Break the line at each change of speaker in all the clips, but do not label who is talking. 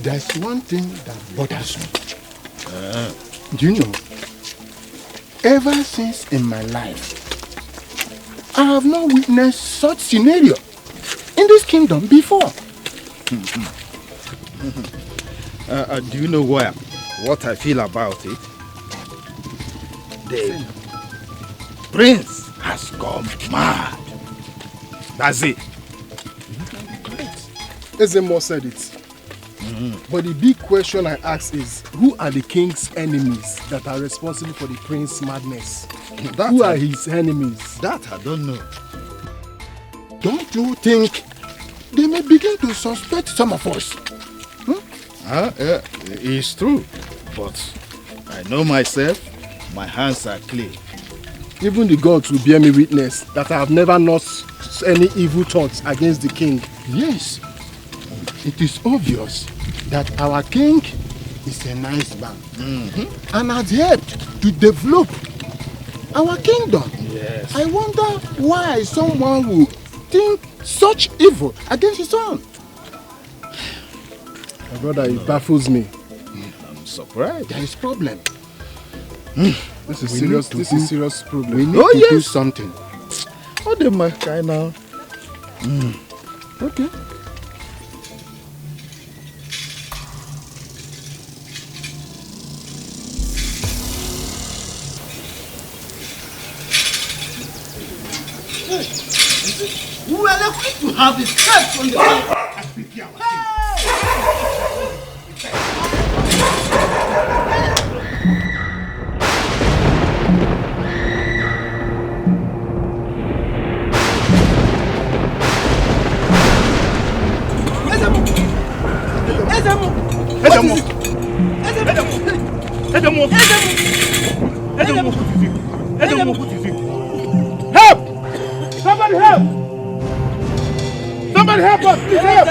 there's one thing that bothers me. Do you know, ever since in my life, I have not witnessed such scenario in this kingdom before.
Do you know what I feel about it? The prince has gone mad. That's it.
Ezemo said it. But the big question I ask is, who are the king's enemies that are responsible for the prince's madness? Who are his enemies?
That I don't know.
Don't you think they may begin to suspect some of us?
It's true. But I know myself, my hands are clean.
Even the gods will bear me witness that I have never nursed any evil thoughts against the king.
Yes. It is obvious that our king is a nice man and has helped to develop our kingdom.
Yes.
I wonder why someone would think such evil against his son.
My brother, it baffles me.
I'm surprised.
There is problem.
This is serious. This is serious problem.
We need to do something.
Oh, they might kind now.
Okay.
We are lucky to have the strength from the king.
Help! Somebody help! Somebody help us! Please help!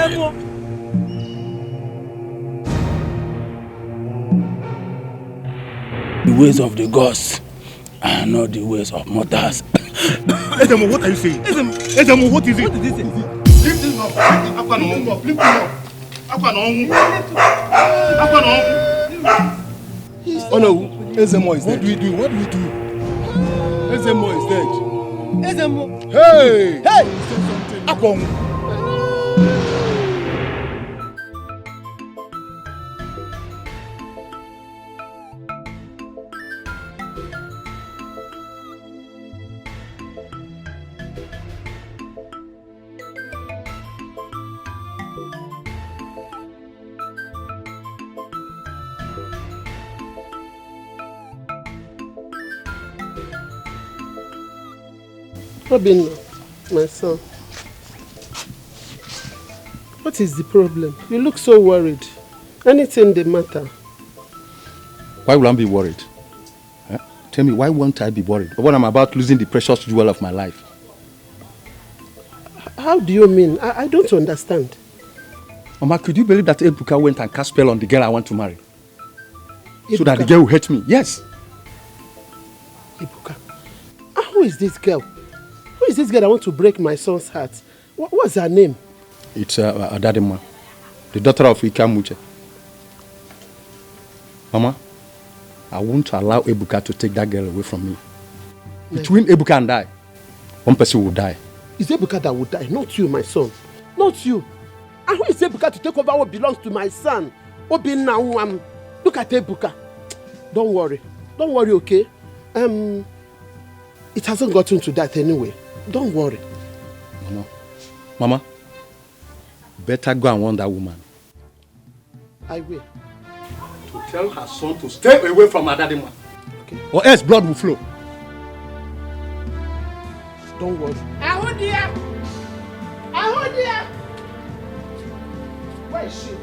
The ways of the gods are not the ways of mortals.
Ezemo, what are you saying? Ezemo, what is it? What is it? Lift him up. Lift him up.
Oh no, Ezemo is dead.
What do we do? What do we do?
Ezemo is dead.
Ezemo.
Hey!
Hey!
Akon.
Robin, my son. What is the problem? You look so worried. Anything the matter?
Why will I be worried? Huh? Tell me, why won't I be worried when I'm about losing the precious jewel of my life?
How do you mean? I don't understand.
Mama, could you believe that Ebuka went and cast spell on the girl I want to marry?
Ebuka?
So that the girl will hate me? Yes.
Ebuka. Who is this girl? Who is this girl that wants to break my son's heart? What's her name?
It's Adadima, the daughter of Ikamuche. Mama, I won't allow Ebuka to take that girl away from me. Between Ebuka and I, one person will die.
It's Ebuka that will die, not you, my son. Not you. And who is Ebuka to take over what belongs to my son? Look at Ebuka. Don't worry. Don't worry, okay? It hasn't gotten to that anyway. Don't worry.
Mama, better go and warn that woman.
I will.
To tell her son to stay away from Adadima.
Okay.
Or else blood will flow.
Don't worry.
Ahodia! Ahodia!
Where is she?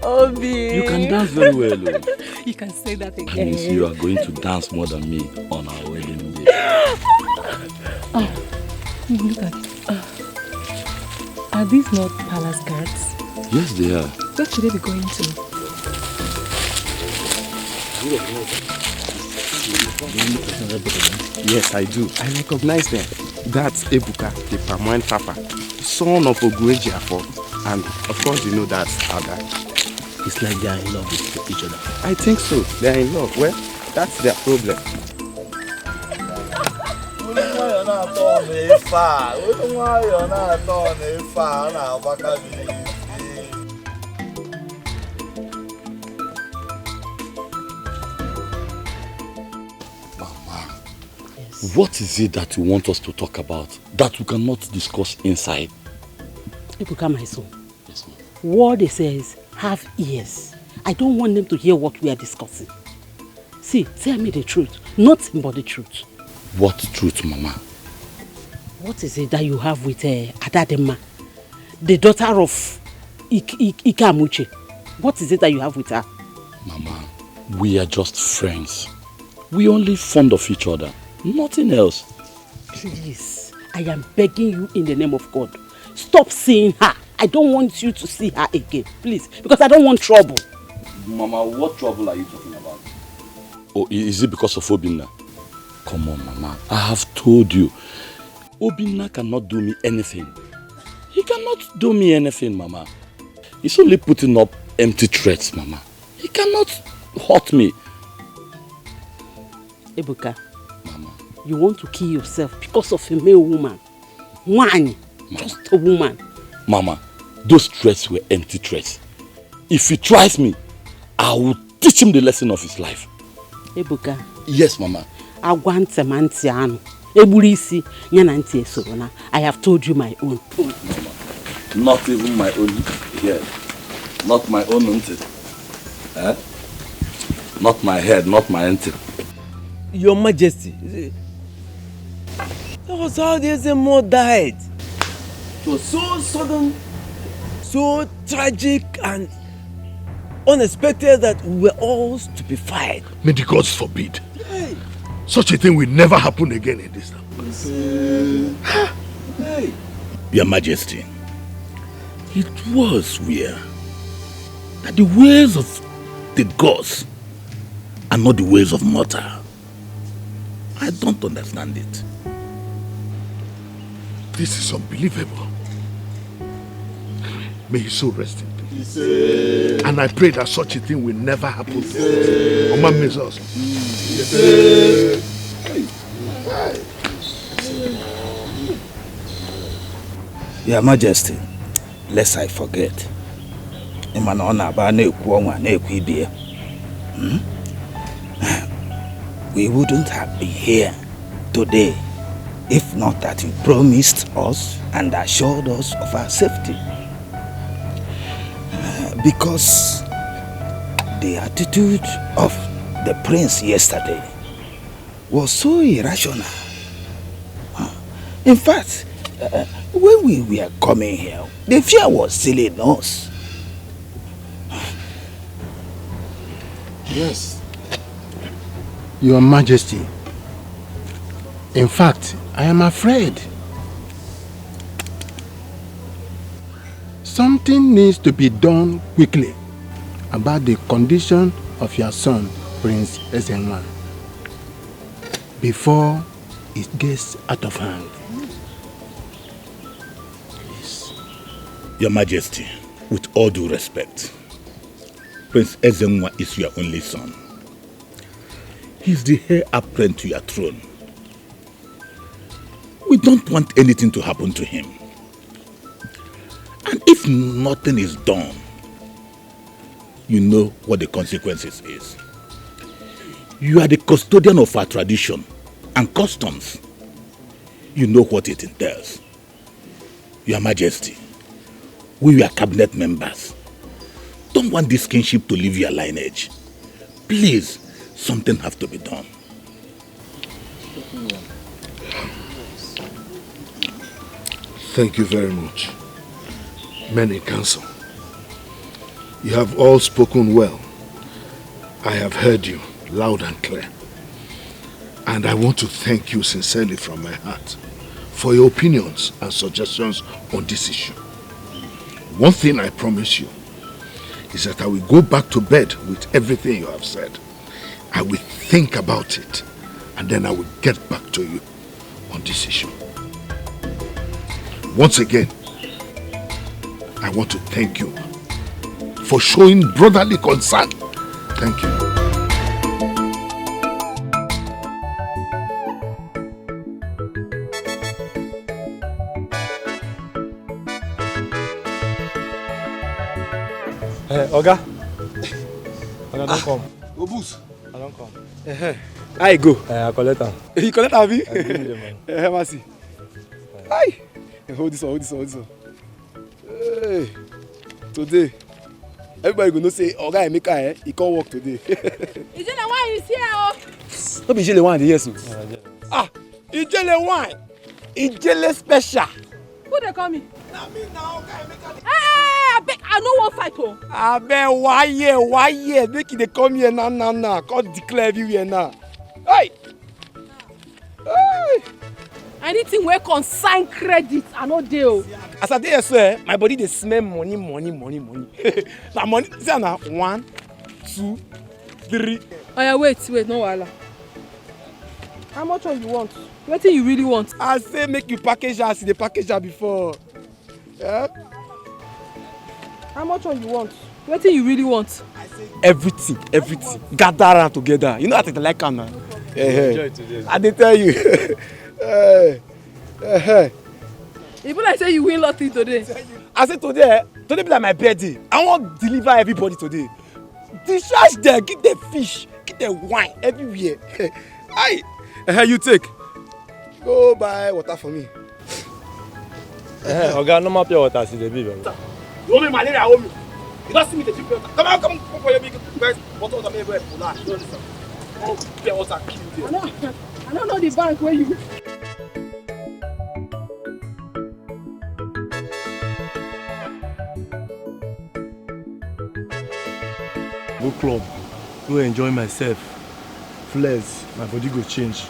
Obi.
You can dance very well.
You can say that again.
Can you see you are going to dance more than me on our wedding day?
Oh, look at are these not palace guards?
Yes, they are.
Where should they be going to?
Yes, I do. I recognize them. That's Ebuka, the Pamoine Papa, son of Oguejiafo, and of course you know that's Ada.
It's like they are in love with each other.
I think so. They are in love. Well, that's their problem.
What is it that you want us to talk about that we cannot discuss inside?
Ebuka, my son. Yes, ma'am. What they say is, have ears. I don't want them to hear what we are discussing. See, tell me the truth. Nothing but the truth.
What truth, Mama?
What is it that you have with Adadema, the daughter of Ikamuche? What is it that you have with her?
Mama, we are just friends. We only fond of each other. Nothing else.
Please, I am begging you in the name of God. Stop seeing her. I don't want you to see her again. Please, because I don't want trouble.
Mama, what trouble are you talking about? Oh, is it because of Obinna? Come on, Mama. I have told you. Obinna cannot do me anything. He cannot do me anything, Mama. He's only putting up empty threats, Mama. He cannot hurt me.
Ebuka, Mama, you want to kill yourself because of a male woman. One, just a woman.
Mama, those threats were empty threats. If he tries me, I will teach him the lesson of his life.
Ebuka.
Yes, Mama.
I have told you my own.
Mama, not even my own. Yeah. Not my own auntie. Eh? Not my head, not my auntie.
Your Majesty, that was how the Ezemo died. It was so sudden, so tragic and unexpected that we were all stupefied.
May the gods forbid. Hey. Such a thing will never happen again in this town.
Hey. Your Majesty, it was weird that the ways of the gods are not the ways of mortal. I don't understand it.
This is unbelievable. May his soul rest in peace. And I pray that such a thing will never happen again. Oma Mezos.
Your Majesty, lest I forget. We wouldn't have been here today if not that you promised us and assured us of our safety. Because the attitude of the prince yesterday was so irrational. In fact, when we were coming here, the fear was still in us.
Yes, Your Majesty. In fact, I am afraid. Something needs to be done quickly about the condition of your son, Prince Ezenwa, before it gets out of hand.
Yes. Your Majesty, with all due respect, Prince Ezenwa is your only son. He's the heir apparent to your throne. We don't want anything to happen to him. And if nothing is done, you know what the consequences is. You are the custodian of our tradition and customs. You know what it entails. Your Majesty, we are cabinet members. Don't want this kinship to leave your lineage. Please, something has to be done.
Thank you very much. Men in council, you have all spoken well. I have heard you loud and clear. And I want to thank you sincerely from my heart for your opinions and suggestions on this issue. One thing I promise you is that I will go back to bed with everything you have said. I will think about it and then I will get back to you on this issue. Once again, I want to thank you for showing brotherly concern. Thank you.
Oga, don't come.
Obus.
I don't come.
I go.
I collect am.
You collect am, abi?
I give you the money.
Mercy. Aye. Hold this one. Hey. Today, everybody go know say Oga Emeka he can't work today.
Ijele wine is here, oh.
No be Ijele wine dey here so. Ijele wine. Ijele special.
Who dey call me?
Na me na Oga Emeka.
Hey, abeg, I no wan fight oh.
Abeg, why here? Make they come here now. Can't declare everywhere now. Hey.
Anything wey concern credit, I no dey oh.
As I dey here so, my body dey smell money. Na money, see na 1, 2, 3.
Oh yeah, wait, no wahala. How much one you want? Wetin you really want?
I say make you package as you dey package her before. Yeah?
How much one you want? Wetin you really want?
Everything. Gather around together. You know how to like am now.
Enjoy today.
I dey tell you.
E be like say you win lottery today.
I say today be like my birthday. I wan deliver everybody today. Discharge them, give them fish, give them wine everywhere. Aye. You take. Go buy water for me.
Oga, no more pure water, see the bill.
You want me malaria, hold me. You don't see me the cheap water. Come for your big guys. Water me everywhere. You don't listen. Oh, pure water.
I don't know the bank where you.
Go club, go enjoy myself. Flex, my body go change.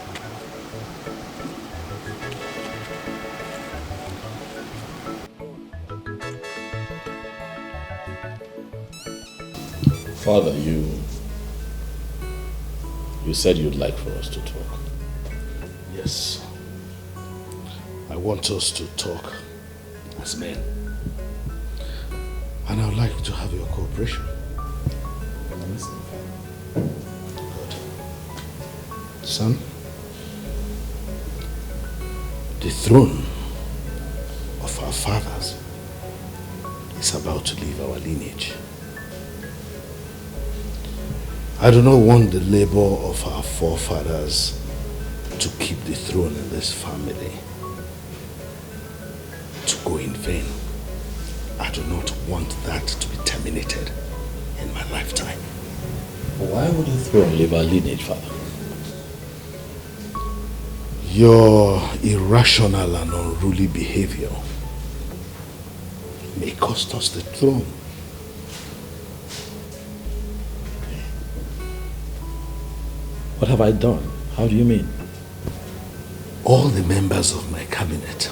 Father, you said you'd like for us to talk.
Yes. I want us to talk as men. And I would like to have your cooperation. Good. Son, the throne of our fathers is about to leave our lineage. I do not want the labor of our forefathers to keep the throne in this family to go in vain. I do not want that to be terminated in my lifetime.
Why would the throne leave our lineage, Father?
Your irrational and unruly behavior may cost us the throne.
What have I done? How do you mean?
All the members of my cabinet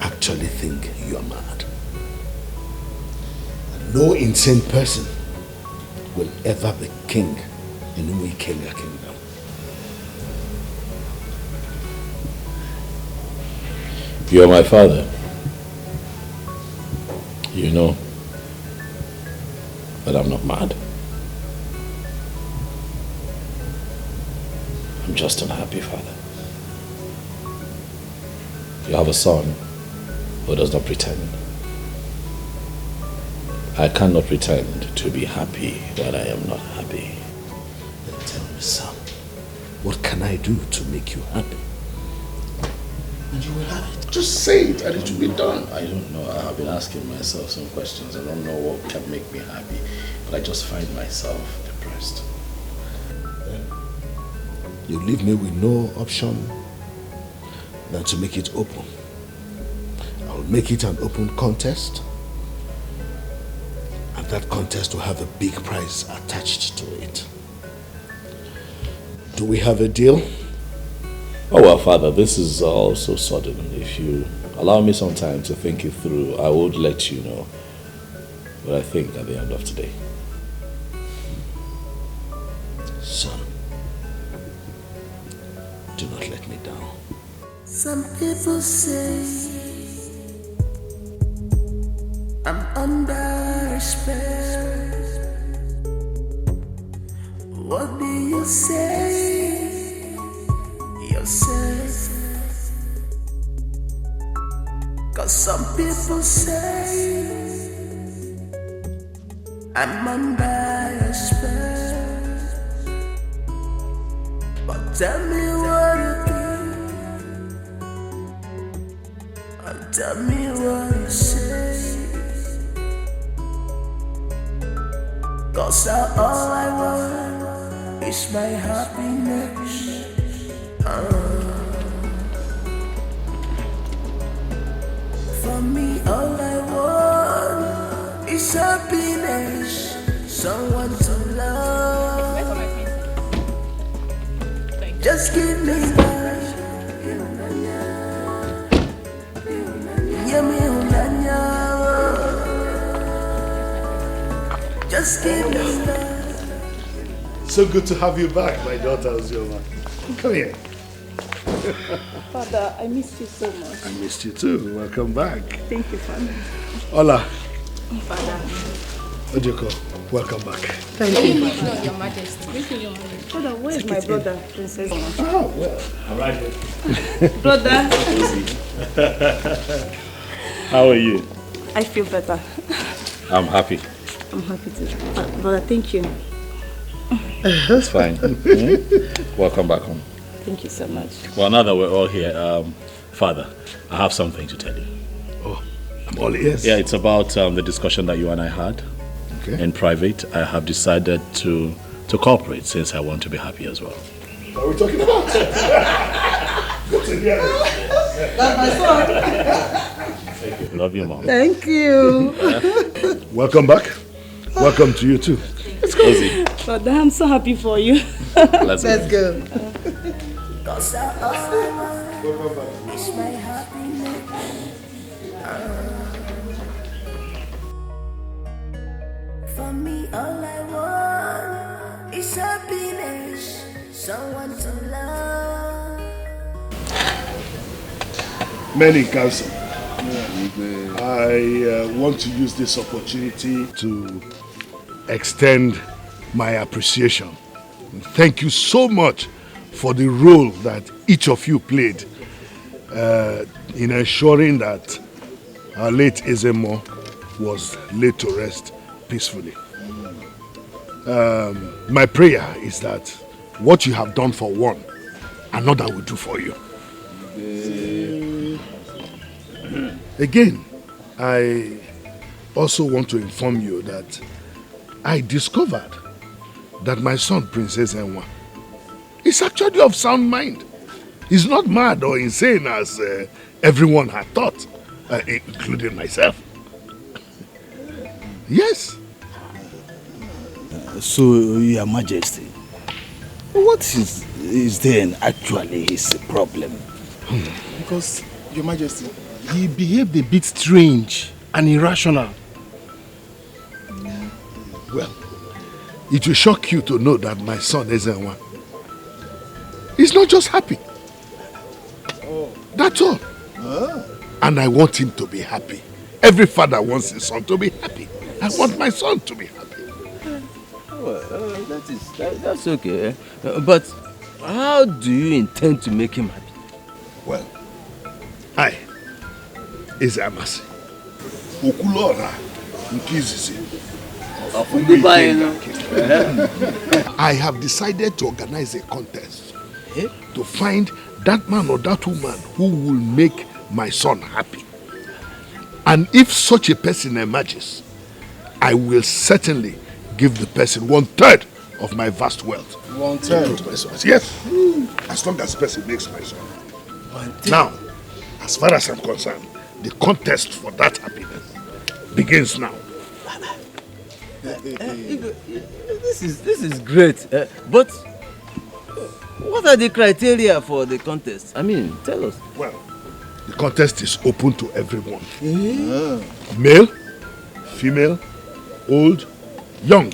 actually think you are mad. No insane person will ever be king in Umu Ikenga kingdom.
You are my father. You know that I'm not mad. I'm just unhappy, Father. You have a son who does not pretend. I cannot pretend to be happy when I am not happy.
Then tell me, son, what can I do to make you happy? And you will have it. Just say it and it will be done.
I don't know. I have been asking myself some questions. I don't know what can make me happy. But I just find myself depressed.
You leave me with no option than to make it open. I will make it an open contest. And that contest will have a big prize attached to it. Do we have a deal?
Oh well, Father, this is all so sudden. If you allow me some time to think it through, I would let you know what I think at the end of today.
Son, do not let me down.
Some people say I'm under spell. What do you say yourself? 'Cause some people say I'm under a spell. But tell me what you think, and tell me what you say. 'Cause all I want is my happiness. For me, all I want is happiness, someone to love. Just give me that. Just give me that.
So good to have you back, my daughter Ozioma. Come here.
Father, I missed you so much.
I missed you too. Welcome back.
Thank you, Father.
Hola.
Father.
Ojoko, welcome back.
Thank you, Your Majesty. Father, where is my brother, Princess?
Oh, well. All right.
Brother.
How are you?
I feel better.
I'm happy.
I'm happy to. Brother, thank you.
That's fine. Welcome back home.
Thank you so much.
Well, now that we're all here, Father, I have something to tell you.
Oh, I'm all ears.
Yeah, it's about the discussion that you and I had in private. I have decided to cooperate since I want to be happy as well.
What are we talking about? Good to hear.
That's my son.
Thank you. Love you, Mom.
Thank you.
Welcome back. Welcome to you too.
Let's go. Father, I'm so happy for you.
Let's go.
Cause all I want is my happiness. For me, all I want is happiness, someone to love.
Many council. I want to use this opportunity to extend my appreciation. Thank you so much for the role that each of you played in ensuring that our late Ezemo was laid to rest peacefully. My prayer is that what you have done for one, another will do for you. Again, I also want to inform you that I discovered that my son, Princess Enwa, is actually of sound mind. He's not mad or insane as everyone had thought, including myself. Yes.
So, Your Majesty, what is then actually his problem?
Because, Your Majesty, he behaved a bit strange and irrational.
Well, it will shock you to know that my son Ezenwa is not just happy. That's all. And I want him to be happy. Every father wants his son to be happy. I want my son to be happy.
Well, that's okay. But how do you intend to make him happy?
Well, I is Amasi. Okulora Nkizizi. I have decided to organize a contest to find that man or that woman who will make my son happy. And if such a person emerges, I will certainly give the person 1/3 of my vast wealth.
1/3?
Yes. As long as the person makes my son. Now, as far as I'm concerned, the contest for that happiness begins now.
This is great, but what are the criteria for the contest? I mean, tell us.
Well, the contest is open to everyone. Male, female, old, young.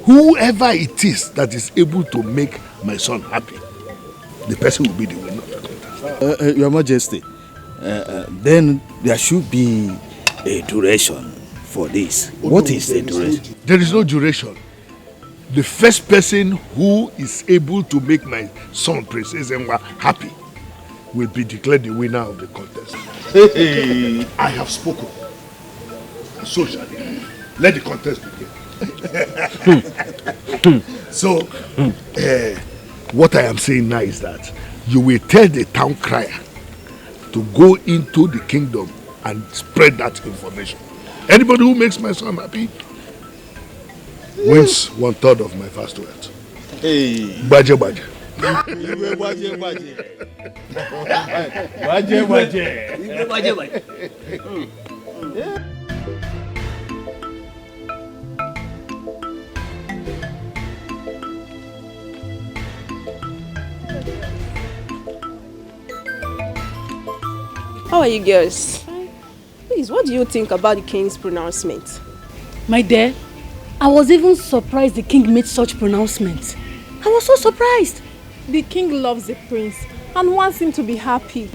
whoever it is that is able to make my son happy, the person will be the winner of the contest.
Your Majesty, then there should be a duration for this. What is the duration?
There is no duration. The first person who is able to make my son, Princess Enwa, happy will be declared the winner of the contest. Hey. I have spoken. And so shall it. Let the contest begin. So, what I am saying now is that you will tell the town crier to go into the kingdom and spread that information. Anybody who makes my son happy wins 1/3 of my vast wealth.
Hey.
Baje baje.
How are you girls? Please, what do you think about the king's pronouncement?
My dear, I was even surprised the king made such pronouncements. I was so surprised.
The king loves the prince and wants him to be happy.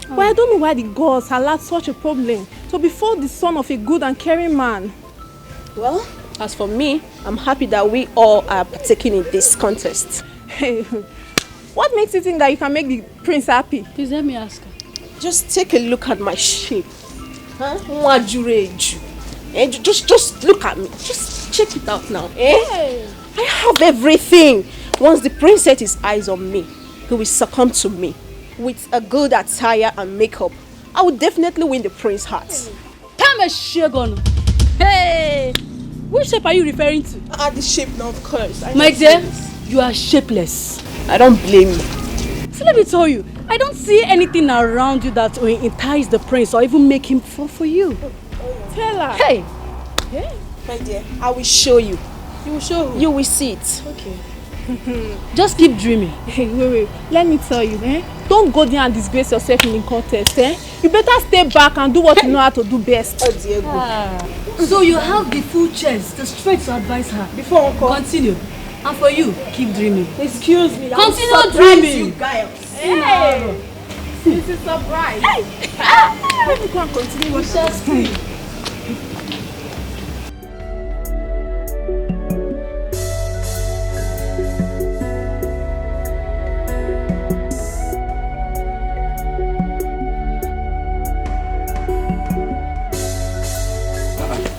But I don't know why the gods allowed such a problem to befall the son of a good and caring man. Well, as for me, I'm happy that we all are partaking in this contest. Hey, what makes you think that you can make the prince happy?
Please let me ask her.
Just take a look at my shape. Huh? Just look at me. Just check it out now. Hey. I have everything. Once the prince set his eyes on me, he will succumb to me. With a good attire and makeup, I will definitely win the prince's heart.
Come a shagon. Hey! Which shape are you referring to?
The shape now, of course.
My dear, you are shapeless.
I don't blame you.
So let me tell you, I don't see anything around you that will entice the prince or even make him fall for you.
Tell her.
Hey!
Yeah. My dear, I will show you.
You will show who?
You will see it.
Okay. Just keep dreaming.
Hey, wait. Let me tell you, don't go there and disgrace yourself in the contest, You better stay back and do what you know how to do best. Oh, Diego.
So you have the full chance, the strength to advise her.
Before Uncle.
Continue. And for you, keep dreaming.
Excuse me.
Continue dreaming.
You guys. Hey. This is a surprise. Hey. Let me go and continue what
shall see.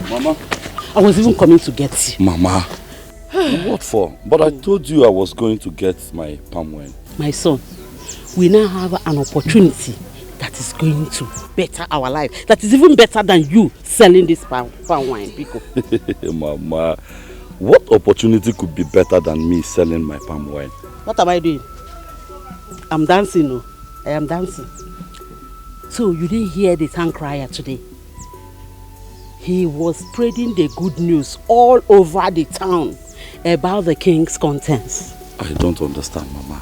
Mama.
I was even coming to get you.
Mama. What for? But I told you I was going to get my palm wine.
My son, we now have an opportunity that is going to better our life. That is even better than you selling this palm wine, Biko.
Mama, what opportunity could be better than me selling my palm wine?
What am I doing? I'm dancing, no? I am dancing. So you didn't hear the town crier today? He was spreading the good news all over the town about the king's contest. I
don't understand, Mama.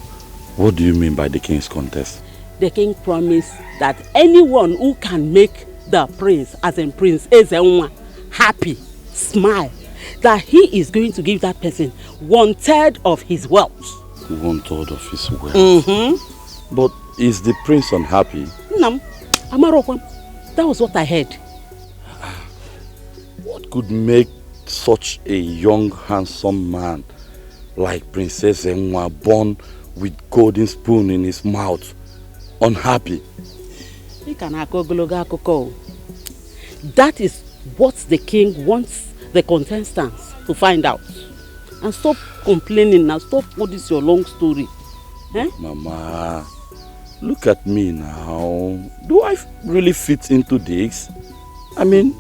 What do you mean by the king's contest?
The king promised that anyone who can make the prince, as in Prince Ezenwa, happy, smile, that he is going to give that person 1/3 of his wealth.
1/3 of his wealth? But is the prince unhappy?
No, Amarokwam. That was what I heard.
What could make such a young, handsome man like Princess Enwa, born with golden spoon in his mouth, unhappy?
That is what the king wants the contestants to find out. And stop complaining now. Stop all this your long story.
Mama, look at me now. Do I really fit into this? I mean,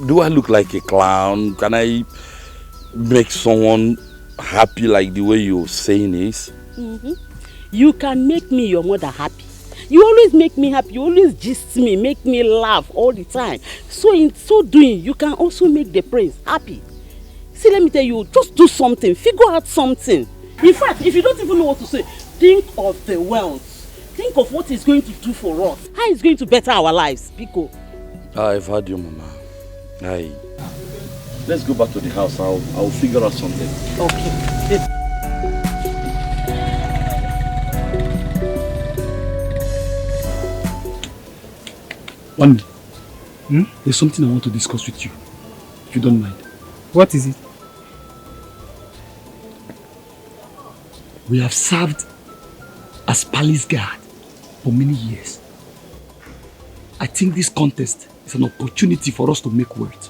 do I look like a clown? Can I make someone happy like the way you're saying is?
You can make me your mother happy. You always make me happy. You always gist me, make me laugh all the time. So in so doing, you can also make the prince happy. See, let me tell you, just do something. Figure out something. In fact, if you don't even know what to say, think of the wealth. Think of what it's going to do for us. How it's going to better our lives, Biko.
I've heard you, Mama. let's go back to the house. I'll figure out something.
Okay.
One, there's something I want to discuss with you, if you don't mind.
What is it?
We have served as palace guard for many years. I think this contest is an opportunity for us to make words.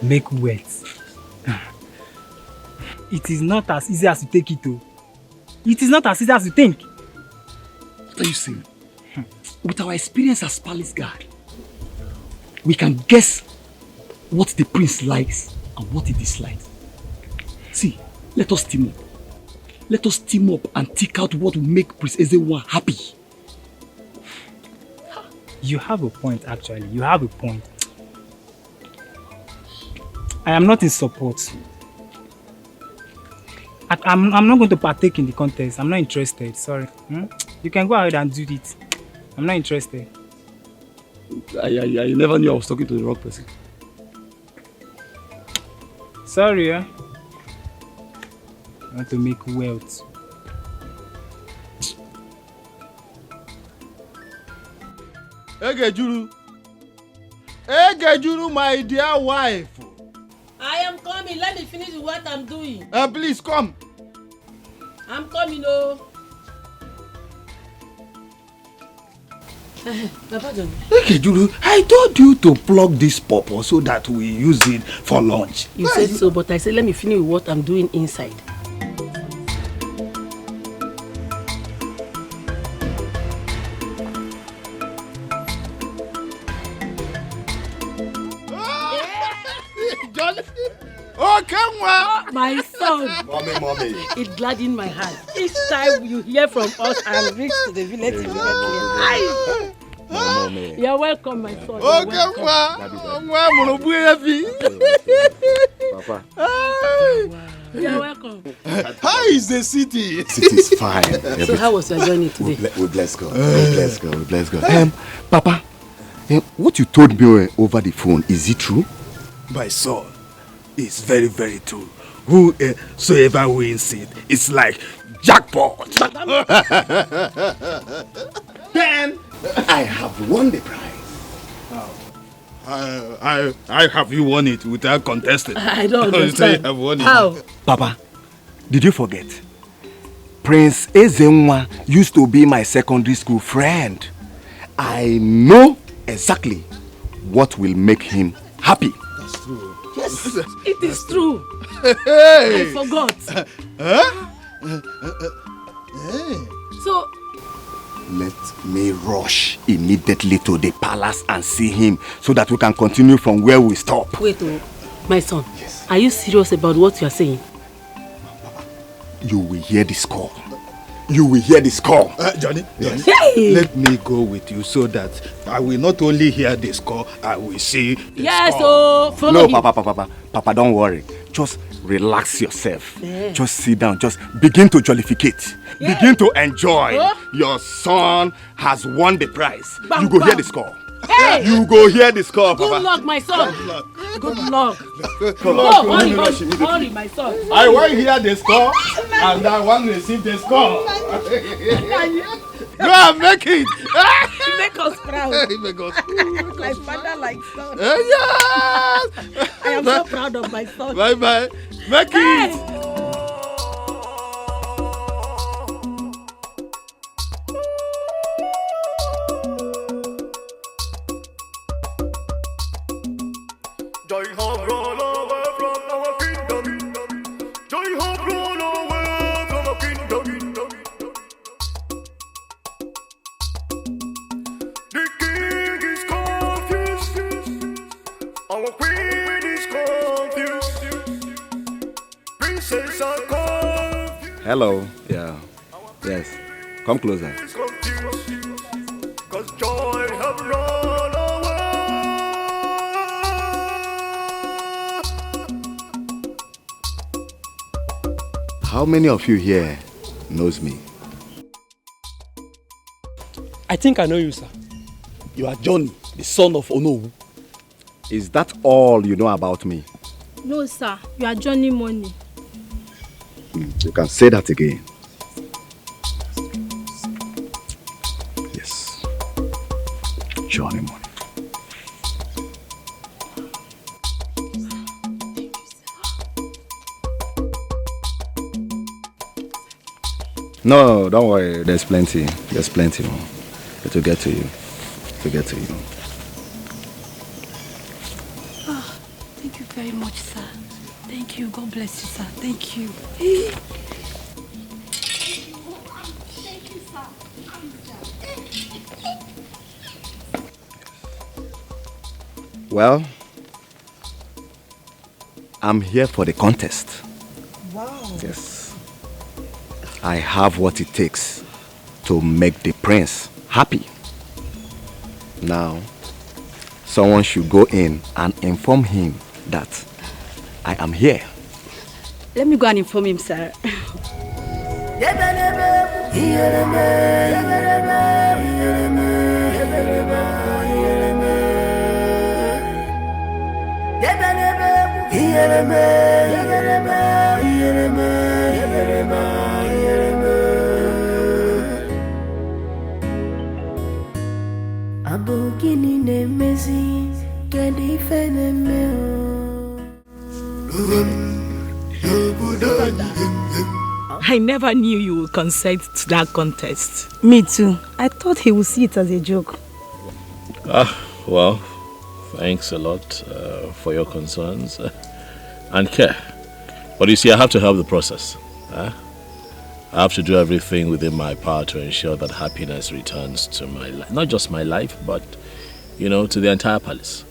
Make words? It is not as easy as you take it to. It is not as easy as you think.
What are you saying? With our experience as palace guard, we can guess what the prince likes and what he dislikes. See, let us team up. Let us team up and take out what will make Prince Ezenwa happy.
You have a point, actually. You have a point. I am not in support. I'm not going to partake in the contest. I'm not interested. Sorry. You can go ahead and do it. I'm not interested.
I never knew I was talking to the wrong person.
Sorry, I want to make wealth.
Egejuru, my dear wife.
I am coming. Let me finish what I'm doing.
Please come.
I'm coming, oh.
Egejuru, I told you to plug this pawpaw so that we use it for lunch.
You said so, but I said let me finish what I'm doing inside. My son.
Mommy.
It gladdened my heart. Each time you hear from us and reach to the village,
Mommy.
You're welcome, my son.
Papa.
You're welcome.
How is the city?
The city is fine.
So how was your journey today?
We bless God. We bless God. Papa, what you told me over the phone, is it true?
My son, it's very, very true. Whosoever wins it, it's like jackpot.
Then I have won the prize.
I have you won it without contesting.
I don't understand.
I have won it.
How?
Papa, did you forget? Prince Ezenwa used to be my secondary school friend. I know exactly what will make him happy.
That's true.
Yes, it is true.
Hey.
I forgot. So,
let me rush immediately to the palace and see him so that we can continue from where we stop.
Wait, my son. Yes. Are you serious about what you are saying?
You will hear the score. You will hear the score.
Johnny,
Hey.
let me go with you so that I will not only hear the score, I will see the
yes,
score.
follow him.
Papa, don't worry. Just relax yourself. Yeah. Just sit down. Just begin to jollificate. Yeah. Begin to enjoy. Your son has won the prize.
Bam,
you go
bam.
hear the score.
Hey.
You go hear the score, Papa.
Good luck, my son. Good luck. Hurry, my son.
I want to hear the score and I want to receive the score. Go and make it.
Make us proud.
Make us proud.
My father like son.
Yes.
I am so proud of my son.
Bye. Make it.
Joy have roll away from our kingdom. Joy have roll away from our kingdom. The king is confused. Our queen is confused. Princess are confused.
Hello. Yeah. Yes. Come closer.
Cause joy have roll away.
How many of you here knows me?
I think I know you, sir. You are Johnny, the son of Onowu.
Is that all you know about me?
No, sir. You are Johnny Money.
You can say that again. Yes. Johnny Money. No, don't worry. There's plenty. There's plenty more. It will get to you. It will get to you.
Oh, thank you very much, sir. Thank you. God bless you, sir. Thank you.
Thank you, sir.
Well, I'm here for the contest.
Wow.
Yes. I have what it takes to make the prince happy. Now, someone should go in and inform him that I am here.
Let me go and inform him, sir.
Abogini ne mezi kedi fene meo.
I never knew you would consent to that contest.
Me too. I thought he would see it as a joke.
Well, thanks a lot for your concerns and care. But you see, I have to help the process. I have to do everything within my power to ensure that happiness returns to my life. Not just my life, but, to the entire palace.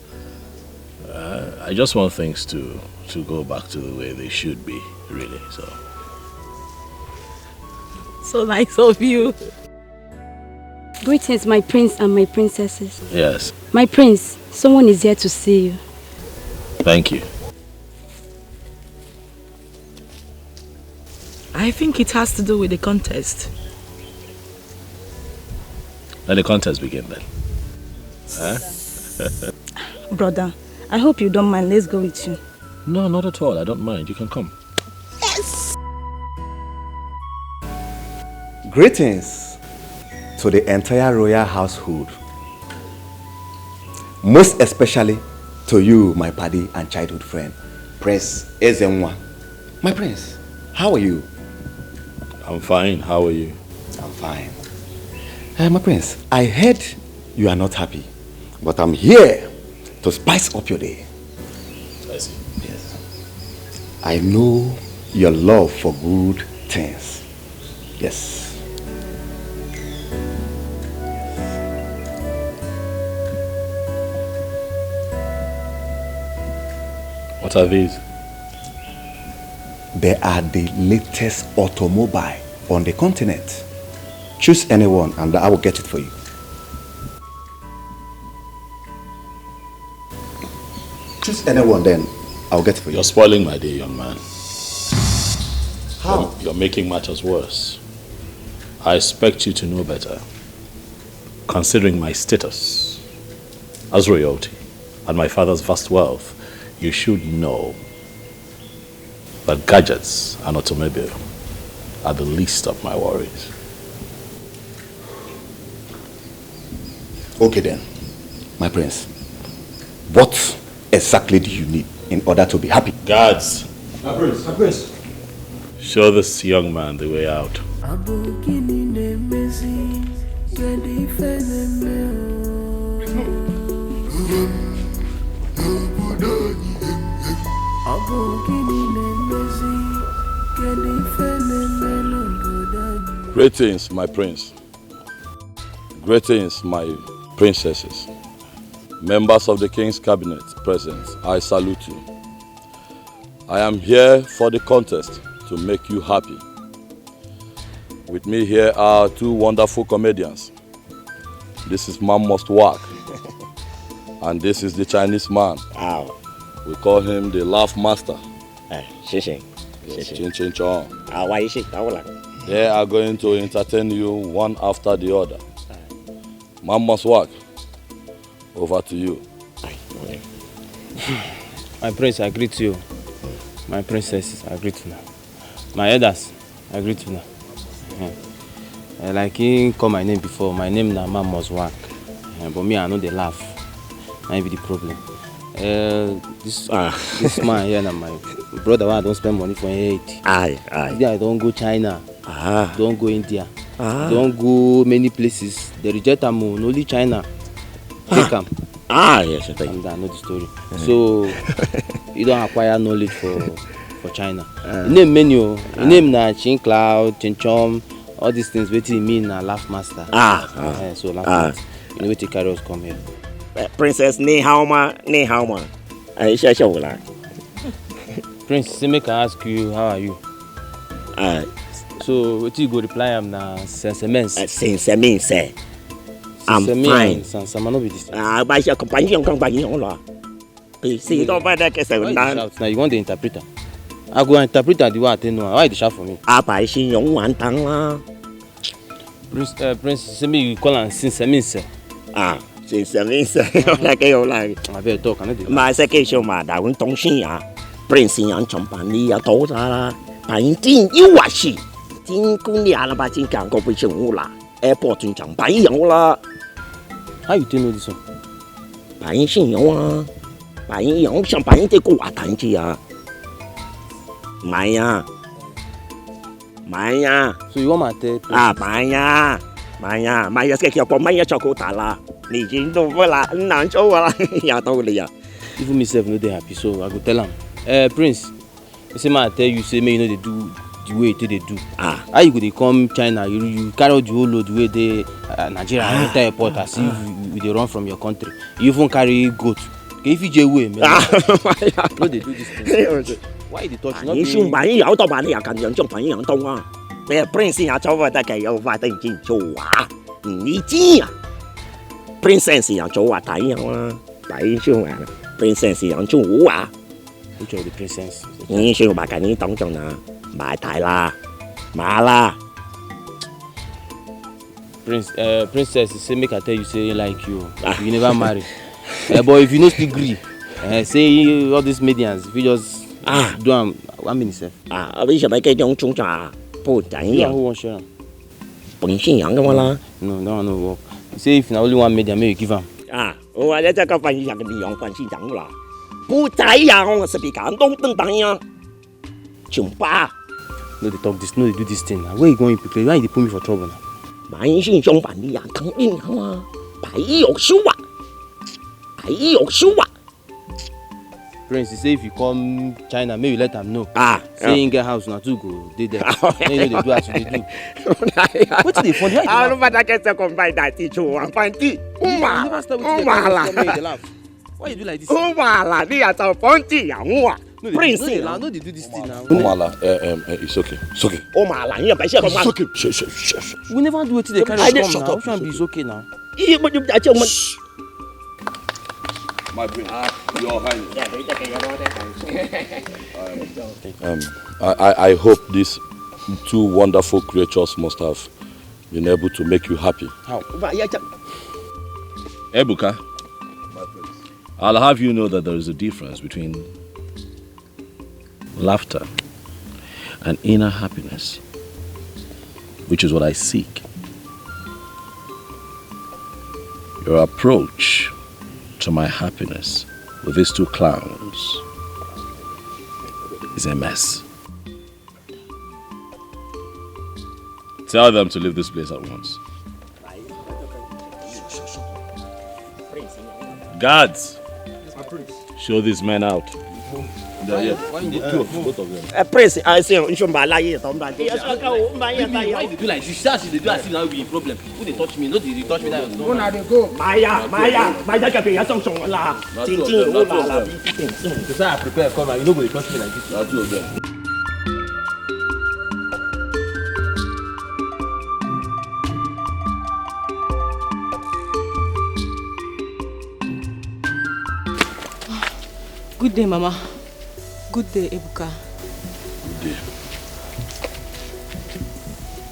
I just want things to go back to the way they should be, really.
So nice of you.
Greetings, my prince and my princesses.
Yes.
My prince, someone is here to see you.
Thank you.
I think it has to do with the contest.
Let the contest begin then.
Brother, I hope you don't mind. Let's go with you.
No, not at all. I don't mind. You can come.
Yes!
Greetings to the entire royal household. Most especially to you, my paddy and childhood friend, Prince Ezenwa. My prince, how are you?
I'm fine. How are you?
I'm fine. My prince, I heard you are not happy, but I'm here to spice up your day.
I see.
Yes. I know your love for good things. Yes.
What are these?
They are the latest automobile on the continent. Choose anyone and I will get it for you. Choose anyone, then I'll get it for you.
You're spoiling my day, young man.
How?
You're making matters worse. I expect you to know better. Considering my status as royalty and my father's vast wealth, you should know that gadgets and automobile are the least of my worries.
Okay then, my prince. What exactly do you need in order to be happy?
Guards!
My prince, my prince.
Show this young man the way out.
Abogini ne mezi kedi fene meo.
Greetings, my prince. Greetings, my princesses. Members of the king's cabinet present, I salute you. I am here for the contest to make you happy. With me here are two wonderful comedians. This is Man Must Work, and this is the Chinese man.
Wow.
We call him the Laugh Master.
Chin
Chin Chong.
Why is it?
They are going to entertain you one after the other. Man Must Work. Over to you.
My prince, I greet you.
My princesses, I agree to now. My elders, I agree to now. Like he call my name before, my name na man must work. But me, I know they laugh. That be the problem. This man here na my brother. I don't spend money for it. I don't go China. Don't go India. Don't go many places. They reject them only China. Take them.
Yes, I think.
And I know the story. So you don't acquire knowledge for China. Name menu. Name na Chin Cloud, Chin Chom. All these things. What you mean na laugh master. So laugh master. You know what the carriers come here.
Princess Ni Hao Ma.
Prince, say make I ask you, how are you? So what you go reply am na sensemense.
Sensemense. I'm fine.
Sama no be this.
Ba sha compagnie la. See, don't buy that case
now. You want the interpreter? I go interpreter the way I tell you. Why you shout for me?
Ba xin yong wan tang la.
Prince, say me you call am sensemense.
Sensemense. Like you like.
I better talk, I know the.
Ma se ke show ma da won dong xin ya. Prince yang compagnie ya do za la. Ban jin yu wa xi. Jin gu lia la ba jin gang go bu xin wu la. Airport in Chang Ban Yang la.
How you know this one?
Ban Xin Yang ah. Ban Yang xiang Ban de gu wa tan ji ah. Maya.
So you want my
Maya. Maya ke kia ko Maya cho ko ta la. Ni jin do fu la, nan zhou la. Ya dou li ya.
Even myself no dey happy, so I go tell am. Prince, you say I tell you say me you know they do the way they do. How you go dey come China, you carry out the whole load the way they Nigeria enter airport as if you dey run from your country. You even carry goat. If you away, man. No dey do this thing. Why you dey touch?
Not you ban yao do ban ya kan yang zhong ban yang dong ah. Prince ya zhou wa da ke yo wa den jin zhou wa. Ni jin ya. Princess ya zhou wa dan yang la. Ban xiu ah. Princess yang zhou wu ah.
Which of the princess?
Ni xiu ba kan ni dong zhong na. Mai tai la. Ma la.
Princess, say make I tell you say like you never marry. But if you no still agree, say all these medians, if you just do am, what mean yourself?
Bây giờ mấy cái giống chúng ta bố đánh
you. Who want share?
Bổn xin yang cái la.
No, no work. Say if na only one median, make you give am.
Tôi là cái phần yang cái yang phần xin yang la. Bố đánh yang是比感动等等呀。穷吧。
No, they talk this, no, they do this thing. Where you going to play? Why you put me for trouble now?
Ban xin zhong ban li ya tang yin yang ah. Bai you xiu ah. Bai you xiu ah.
Prince, say if you come China, maybe let them know. Say in get house now to go. They there. Then you know they do as they do. What's the fun?
I don't know what I get to combine that teacher and find it.
Never start with the laugh. Why you do like this?
La, they are so funny. Prince,
no, they do this thing now.
It's okay. It's okay.
It's
okay. Shh.
We never do it till they carry come now. Which one be it's okay now?
My brain. Your Highness. I hope these two wonderful creatures must have been able to make you happy.
How?
Ebuka, I'll have you know that there is a difference between laughter and inner happiness, which is what I seek. Your approach to my happiness with these two clowns is a mess. Tell them to leave this place at once. Guards, show these men out.
Why both of them?
Prince, I say, you should buy it.
Why you do like this? They do as if now be a problem. Who they touch me? No, they touch me. That
go now. They go. Maya, can be a song la.
That's why I prepare come and you know they touch me like this.
That's two of them.
Good day, Mama. Good day, Ebuka.
Good day.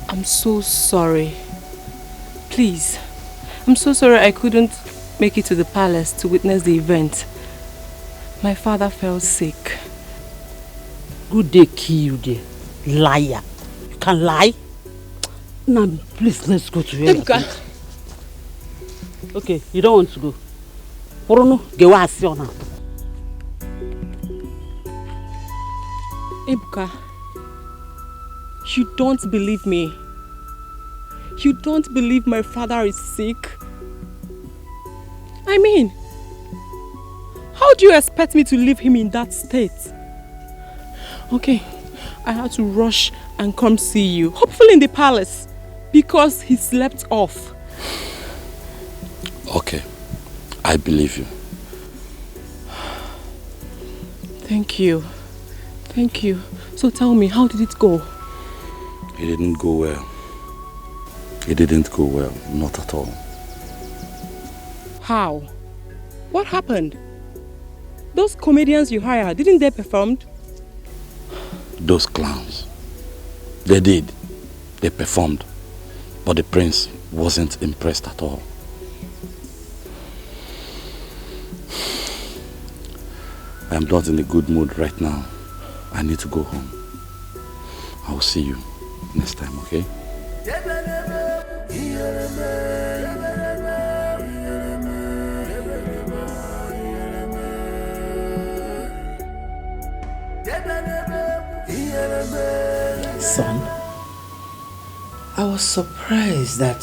I'm so sorry. Please, I'm so sorry I couldn't make it to the palace to witness the event. My father fell sick.
Good day kill you there. Liar. You can lie? Now, please, let's go to
Ebuka.
Okay, you don't want to go. Porono, get what I see now.
Ebuka, you don't believe me. You don't believe my father is sick. I mean, how do you expect me to leave him in that state? Okay, I had to rush and come see you, hopefully in the palace, because he slept off.
Okay, I believe you.
Thank you. Thank you. So tell me, how did it go?
It didn't go well. It didn't go well, not at all.
How? What happened? Those comedians you hired, didn't they perform?
Those clowns. They did. They performed. But the prince wasn't impressed at all. I am not in a good mood right now. I need to go home. I will see you next time, okay?
Son, I was surprised that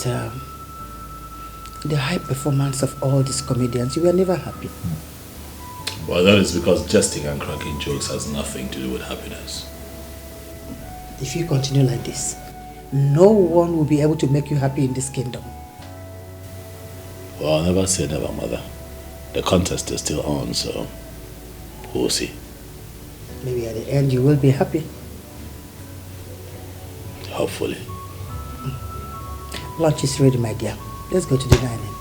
the high performance of all these comedians, you were never happy.
Well, that is because jesting and cracking jokes has nothing to do with happiness.
If you continue like this, no one will be able to make you happy in this kingdom.
Well, I'll never say never, Mother. The contest is still on, so we'll see.
Maybe at the end you will be happy.
Hopefully.
Lunch is ready, my dear. Let's go to the dining.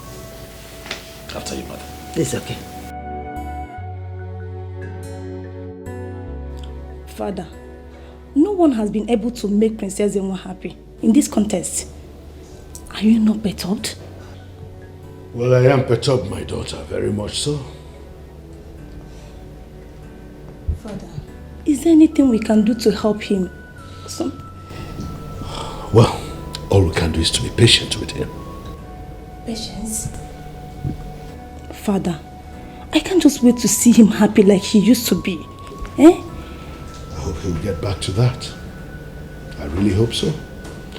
After you, Mother.
It's okay.
Father, no one has been able to make Princess Zenwa happy in this contest. Are you not perturbed?
Well, I am perturbed, my daughter, very much so.
Father, is there anything we can do to help him?
Well, all we can do is to be patient with him.
Patience? Father, I can't just wait to see him happy like he used to be. Eh?
I hope he'll get back to that. I really hope so.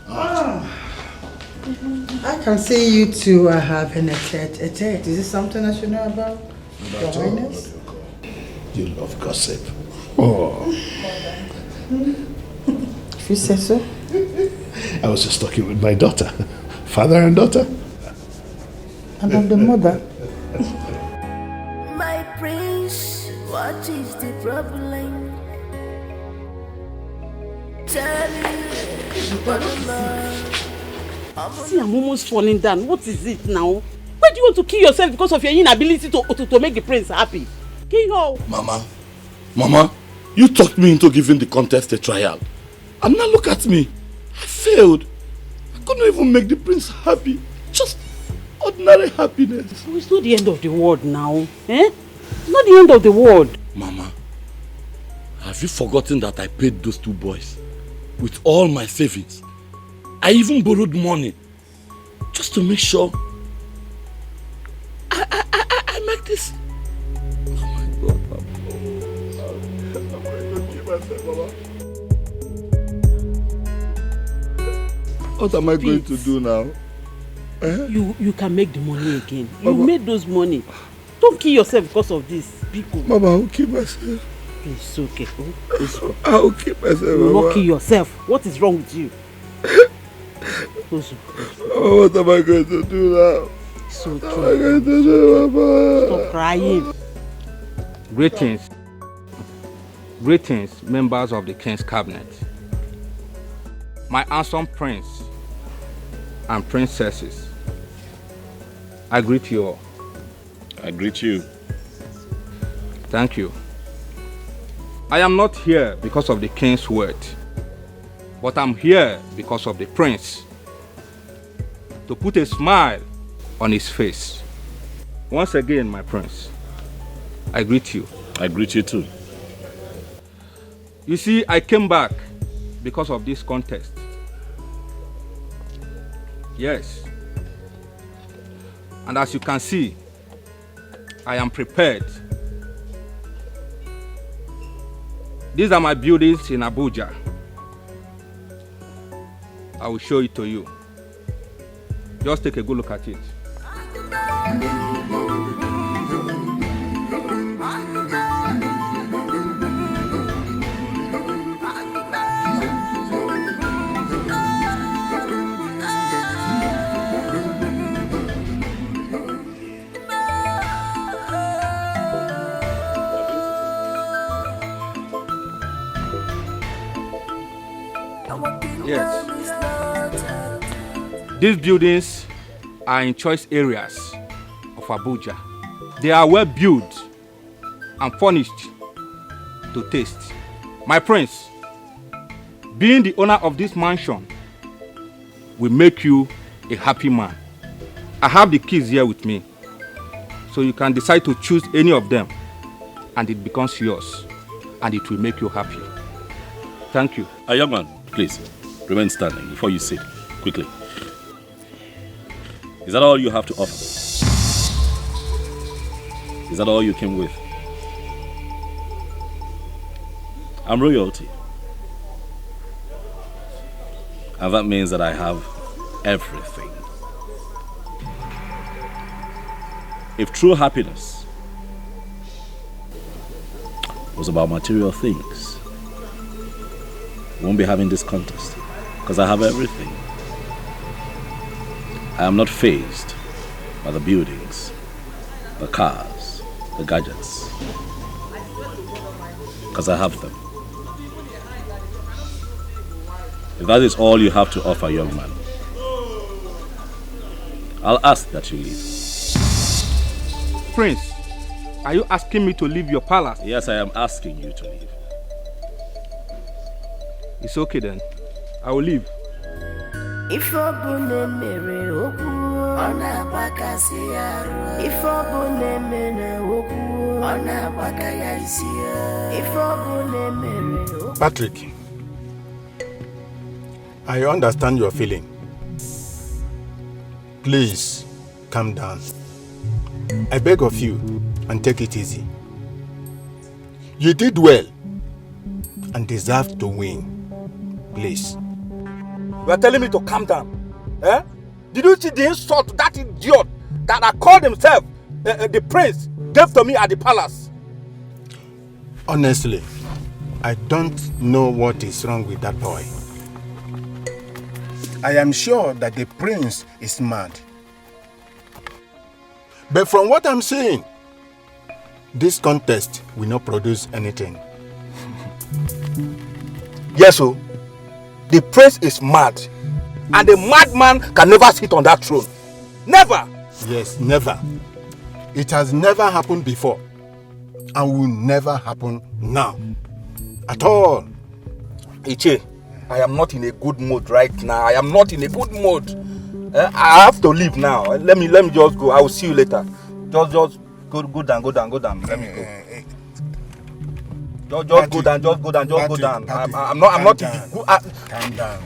I can see you two are having a tete-a-tete. Is this something I should know about? Your Highness?
You love gossip. Oh.
If you say so.
I was just talking with my daughter. Father and daughter.
And I'm the mother.
My prince, what is the problem? Tell me what is love.
See, I'm almost falling down. What is it now? Why do you want to kill yourself because of your inability to make the prince happy? Kill her.
Mama, you talked me into giving the contest a trial. And now look at me. I failed. I couldn't even make the prince happy. Just ordinary happiness.
It's not the end of the world now. Eh? It's not the end of the world.
Mama, have you forgotten that I paid those two boys with all my savings? I even borrowed money just to make sure I make this. Oh my God, Papa. I'm going to kill myself, Mama. What am I going to do now? Eh?
You can make the money again. You made those money. Don't kill yourself because of this.
Mama, I'll kill myself.
It's okay. Let's go.
I'll kill myself,
You will not kill yourself. What is wrong with you?
Oh, what am I going to do now?
It's okay.
What am I going to do, Mama?
Stop crying.
Greetings, members of the King's Cabinet. My handsome prince and princesses. I greet you all.
I greet you.
Thank you. I am not here because of the king's word, but I'm here because of the prince. To put a smile on his face. Once again, my prince, I greet you.
I greet you too.
You see, I came back because of this contest. Yes. And as you can see, I am prepared. These are my buildings in Abuja. I will show it to you. Just take a good look at it. Yes. These buildings are in choice areas of Abuja. They are well built and furnished to taste. My prince, being the owner of this mansion will make you a happy man. I have the keys here with me, so you can decide to choose any of them and it becomes yours and it will make you happy. Thank you.
Young man, please, remain standing before you sit. Quickly. Is that all you have to offer? Is that all you came with? I'm royalty. And that means that I have everything. If true happiness was about material things, we won't be having this contest, because I have everything. I am not fazed by the buildings, the cars, the gadgets, because I have them. If that is all you have to offer, young man, I'll ask that you leave.
Prince, are you asking me to leave your palace?
Yes, I am asking you to leave.
It's okay then. I will leave.
If you mere okwu ọ na-agbakasị arụ if ọ bụ na-emere okwu ọ na-agbaka ya isi if ọ bụ na-emere okwu.
Patrick, I understand your feeling. Please calm down. I beg of you and take it easy. You did well and deserve to win. Please.
You are telling me to calm down. Eh? Did you see the insult that idiot that I called himself the prince gave to me at the palace?
Honestly, I don't know what is wrong with that boy. I am sure that the prince is mad. But from what I'm seeing, this contest will not produce anything.
Yes, so the prince is mad, and a madman can never sit on that throne. Never!
Yes, never. It has never happened before, and will never happen now. At all.
Iche, I am not in a good mood right now. I am not in a good mood. I have to leave now. Let me just go. I will see you later. Just go down. Let me go. Just go down. I'm not in the good.
Calm down.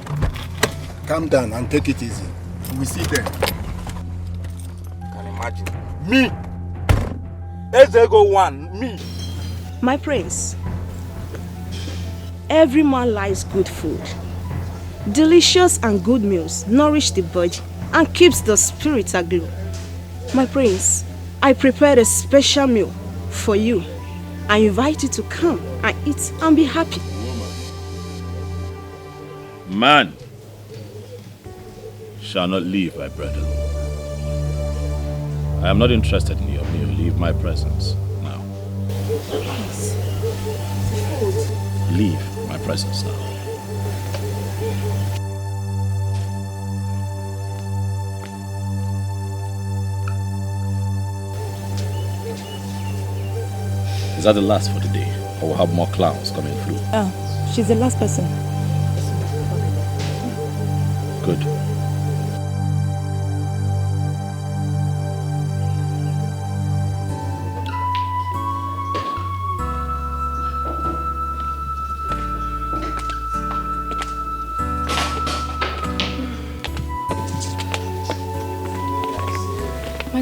Calm down and take it easy. We see them.
Can imagine me. Ezego one. Me.
My prince, every man likes good food. Delicious and good meals nourish the body and keeps the spirit aglow. My prince, I prepared a special meal for you. I invite you to come and eat and be happy.
Man shall not leave my bread alone. I am not interested in your meal. Leave my presence now. Leave my presence now. Is that the last for the day? Or we'll have more clowns coming through?
Oh, she's the last person.
Good.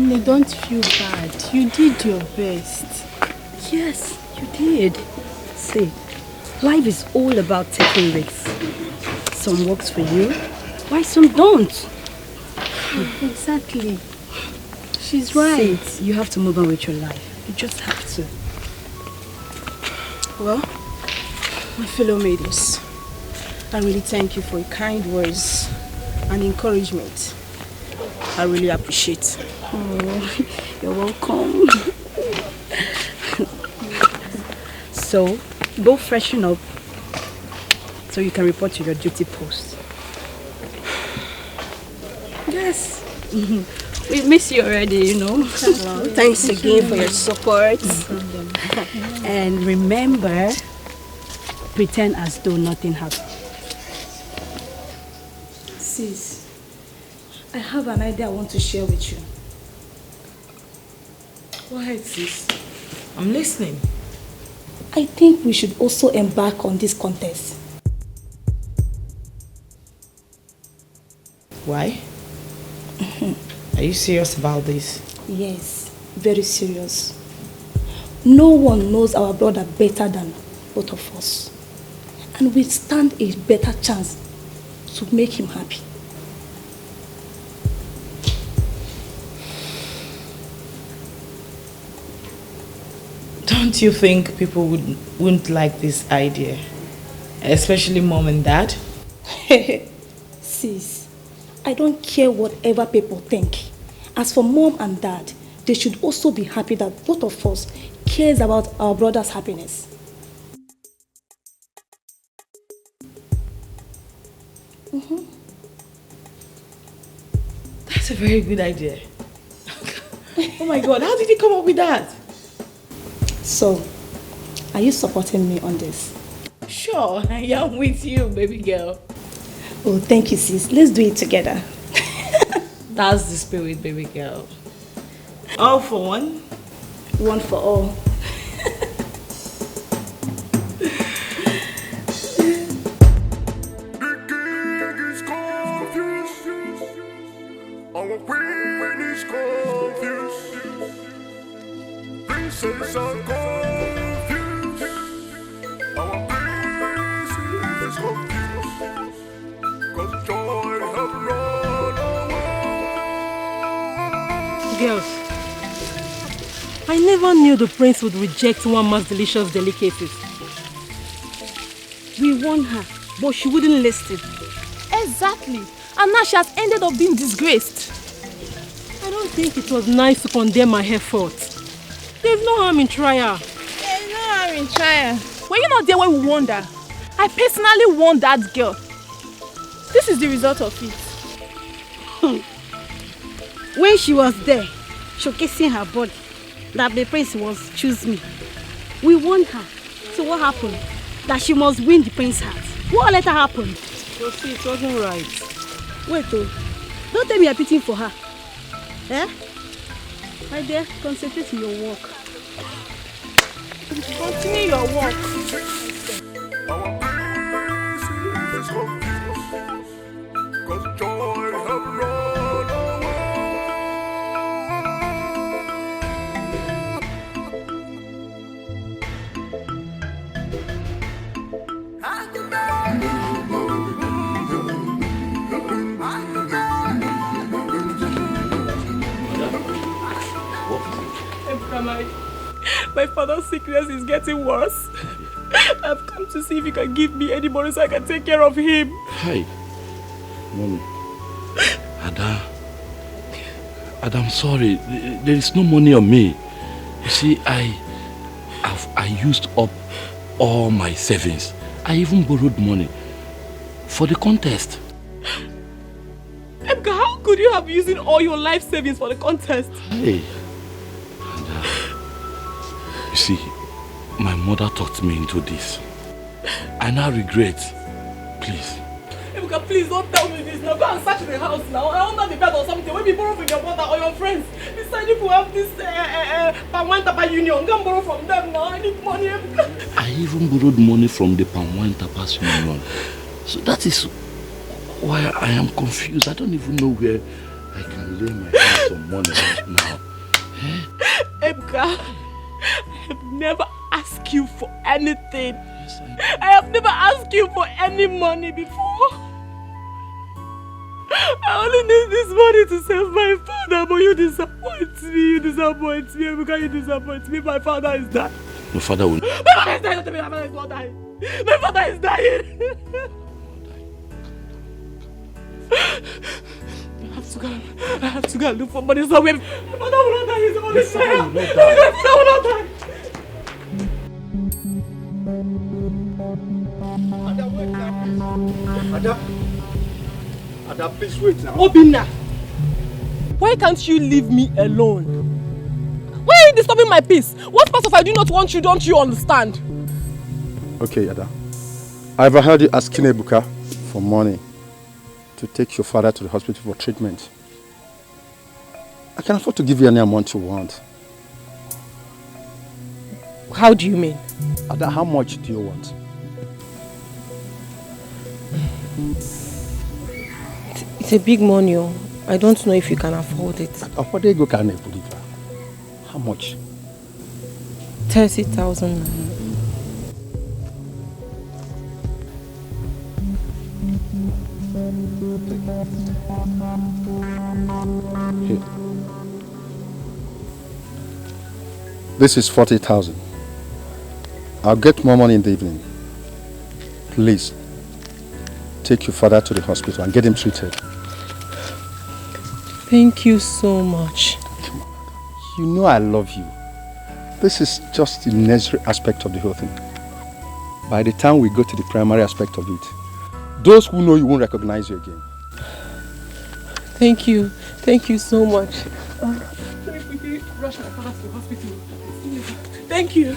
Ini, don't feel bad. You did your best.
Yes, you did. See, life is all about taking risks. Some works for you, while some don't.
Exactly. She's right.
See, you have to move on with your life. You just have to.
Well, my fellow maidens, I really thank you for your kind words and encouragement. I really appreciate.
Oh, you're welcome. So, go freshen up so you can report to your duty post.
Yes.
We miss you already, you know.
Thanks again for your support.
And remember, pretend as though nothing happened. Sis, I have an idea I want to share with you.
Go ahead, sis. I'm listening.
I think we should also embark on this contest.
Why? Are you serious about this?
Yes, very serious. No one knows our brother better than both of us. And we stand a better chance to make him happy.
Don't you think people wouldn't like this idea? Especially mom and dad?
Sis, I don't care whatever people think. As for mom and dad, they should also be happy that both of us cares about our brother's happiness.
That's a very good idea. Oh my God, how did you come up with that?
So, are you supporting me on this?
Sure, I am with you, baby girl.
Oh, thank you, sis. Let's do it together.
That's the spirit, baby girl. All for one.
One for all.
Our queen is confused. Princess are confused. Our prince is confused. 'Cause joy have run away.
Girls, I never knew the prince would reject one man's delicious delicacies. We warned her, but she wouldn't listen.
Exactly. And now she has ended up being disgraced.
I don't think it was nice to condemn her efforts. There's no harm in trial.
There's no harm in trial. Were you not there when we warned her? I personally warned that girl. This is the result of it.
When she was there, showcasing her body, that the prince was choose me. We warned her. So what happened? That she must win the prince's heart. What later happened?
You see, it wasn't right.
Wait, oh. Don't tell me you're pitting for her. Eh? My dear, concentrate on your work.
Continue your work.
Our prince is confused. 'Cause joy have run away.
My father's sickness is getting worse. I've come to see if you can give me any money so I can take care of him.
Hi. Mommy. Ada, I'm sorry. There is no money on me. You see, I used up all my savings. I even borrowed money for the contest.
Emka, how could you have used all your life savings for the contest?
Hey. Ada, you see, my mother talked me into this. I now regret. Please.
Emka, please don't tell me this now. Go and search the house now. I under the bed or something. When you borrow from your brother or your friends. Besides, if you have this Pamwanta union, go and borrow from them now. I need money, Emka.
I even borrowed money from the Palm Tapas Union. So that is why I am confused. I don't even know where I can lay my hands on money right now.
Ebuka, I have never asked you for anything. Yes, I have never asked you for any money before. I only need this money to save my father, but you disappoint me. You disappoint me. Ebuka, you disappoint me. My father is dying.
Your father will...
My father is dying. My father is not dying. My father is dying. I have to go and look for money somewhere. My father will not die. He's only child. My father will not die.
Ada, please wait now.
Obinna, why can't you leave me alone? Why are you disturbing my peace? What part of I do not want you, don't you understand?
Okay, Ada. I've heard you asking Ebuka for money to take your father to the hospital for treatment. I can afford to give you any amount you want.
How do you mean?
Ada, how much do you want?
It's a big money. I don't know if you can afford it.
How much?
30,000.
Here. This is 40,000. I'll get more money in the evening. Please, take your father to the hospital and get him treated.
Thank you so much.
You know I love you. This is just the necessary aspect of the whole thing. By the time we go to the primary aspect of it, those who know you won't recognize you again.
Thank you. Thank you so much. Let me quickly rush my father to the hospital. Thank you.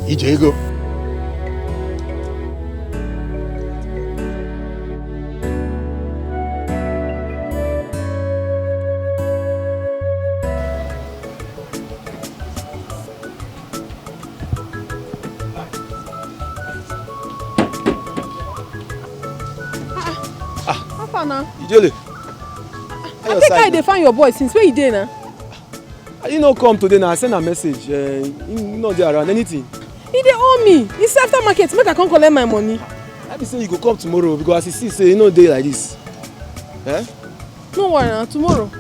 Ijego.
Ijele.
I think I find your boy since where you dey now?
I did not come today now. I sent a message. He not there around anything.
He dey owe me. It's after market. Make I come collect my money.
I be say you go come tomorrow because as you see say you no dey like this. Eh?
No worry now. Tomorrow.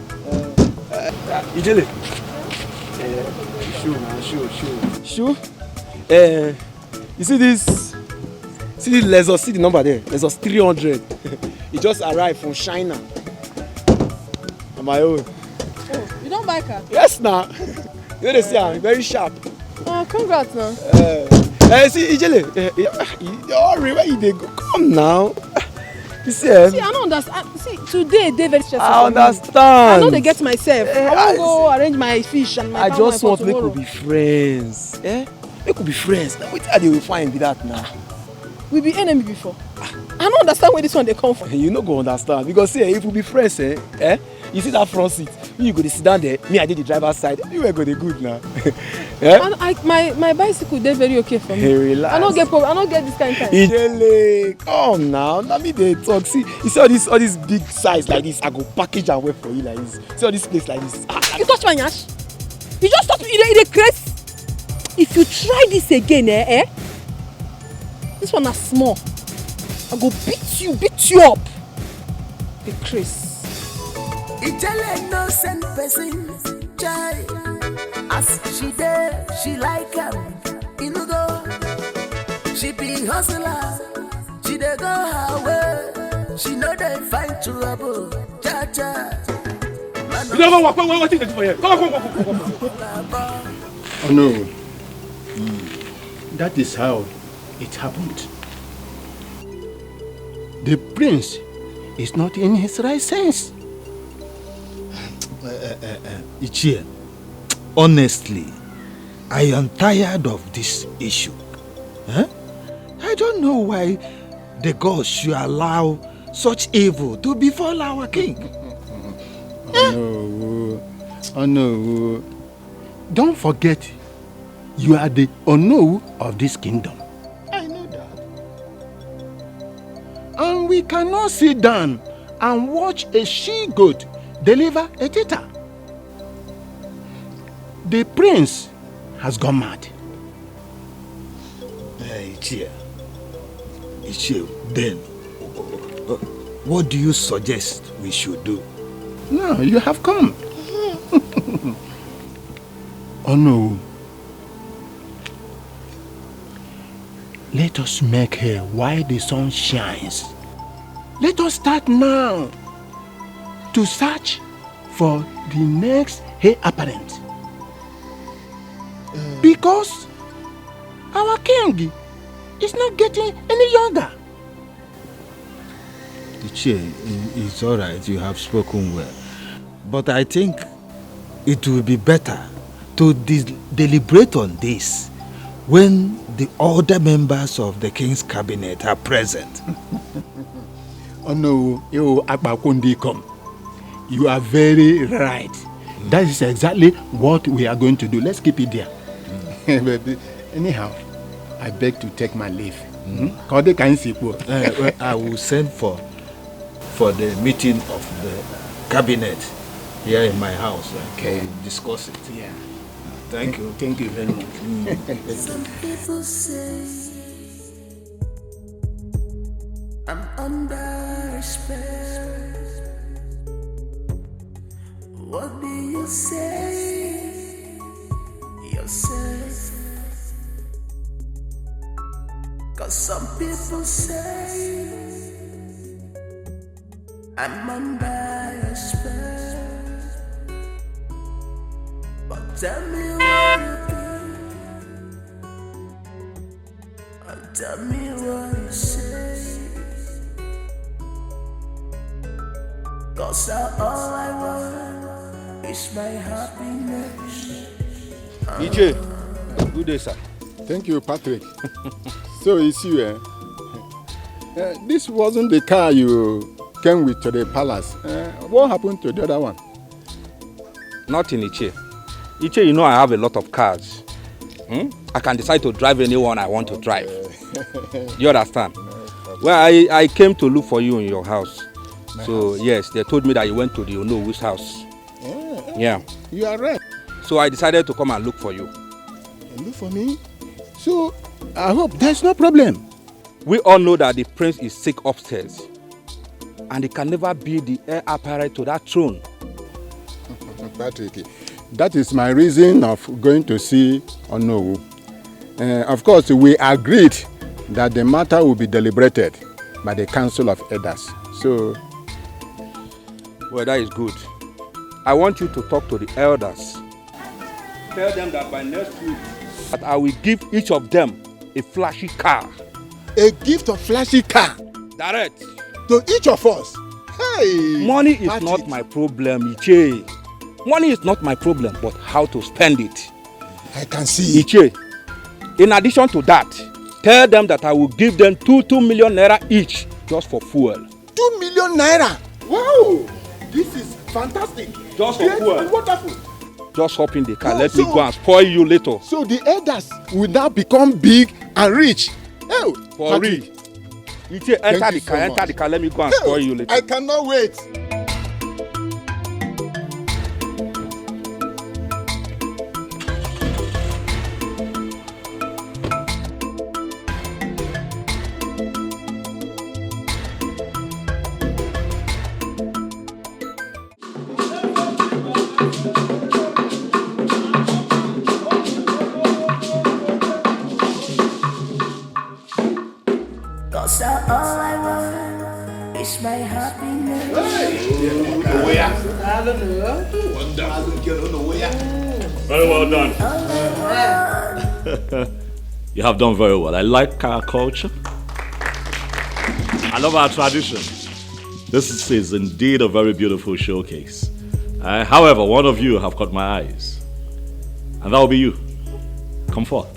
Ijele. Shoe. You see this? See the Lexus, see the number there. Lexus 300. It just arrived from China. On my own.
Oh, you don't buy car?
Yes, now. You know they say I'm very sharp.
Oh, congrats now.
See, Ijele, hurry, where you dey go? Come now. You see,
see, I don't understand. See, today they very stressful.
I understand.
I know they get myself. I want to go arrange my fish and my
I just want to make we be friends. Make we be friends. Now, what are they will find with that now?
We be enemy before. I don't understand where this one they come from.
You no go understand because see, if we be friends, you see that front seat. You go to sit down there. Me, I did the driver's side. Anywhere go the good now.
And my bicycle they very okay for me.
Hey, relax.
I don't get problem. I don't get this kind of time.
Ijele, come now. Now me they talk. See, you see all this big size like this. I go package and wait for you like this. See all this place like this.
You touch my yash. You just touch me. You crazy. If you try this again, this one is small. I go beat you up. The Chris.
Ijele no send person, chai. As she there, she like him. Inugo, she be hustler. She dey go her way. She know they find trouble. Cha cha.
You don't walk. What is it for you? Come.
Oh no. That is how it happened. The prince is not in his right sense.
Ichie, honestly, I am tired of this issue. I don't know why the gods should allow such evil to befall our king.
Oh no. Don't forget, you are the Onowu of this kingdom. I know that. And we cannot sit down and watch a she-goat deliver a tita. The prince has gone mad.
Ichie, then, what do you suggest we should do?
No, you have come. Onowu, let us make her while the sun shines. Let us start now to search for the next heir apparent. Because our king is not getting any younger.
Ichie, it's all right, you have spoken well. But I think it will be better to deliberate on this when the other members of the king's cabinet are present.
Oh no, you are very right. That is exactly what we are going to do. Let's keep it there. But anyhow, I beg to take my leave.
I will send for the meeting of the cabinet here in my house.
Okay.
We'll discuss it.
Yeah.
Thank you.
Thank you very much.
Some people say I'm under respect. What do you say yourself? 'Cause some people say I'm under respect. But tell me what you think, and tell me what you say. 'Cause all I want is my happiness.
DJ, good day, sir. Thank you, Patrick. So it's you, eh? This wasn't the car you came with to the palace. What happened to the other one?
Nothing, Ichie. Ichie, you know I have a lot of cars. I can decide to drive anyone I want to drive. You understand? Well, I came to look for you in your house. Yes, they told me that you went to the Onowu's house. Yeah.
You are right.
So I decided to come and look for you.
Look for me? So I hope there's no problem.
We all know that the prince is sick upstairs. And he can never be the heir apparent to that throne.
Patrick, that is my reason of going to see Onowu. Of course, we agreed that the matter will be deliberated by the Council of Elders. So,
well, that is good. I want you to talk to the elders. Tell them that by next week, that I will give each of them a flashy car.
A gift of flashy car?
Direct.
To each of us? Hey!
Money is not my problem, Ichie. Money is not my problem, but how to spend it.
I can see.
Ichie, in addition to that, tell them that I will give them 2 million naira each just for fuel.
2 million naira? Wow! This is fantastic.
Just for fuel.
And wonderful.
Just hop in the car. Let me go and spoil you later.
So the elders will now become big and rich. Oh,
for real. Ichie, enter the car. Let me go and spoil you later.
I cannot wait.
Cause all I want is my happiness.
Very well done. You have done very well. I like our culture. I love our tradition. This is indeed a very beautiful showcase. However, one of you have caught my eyes. And that will be you. Come forth.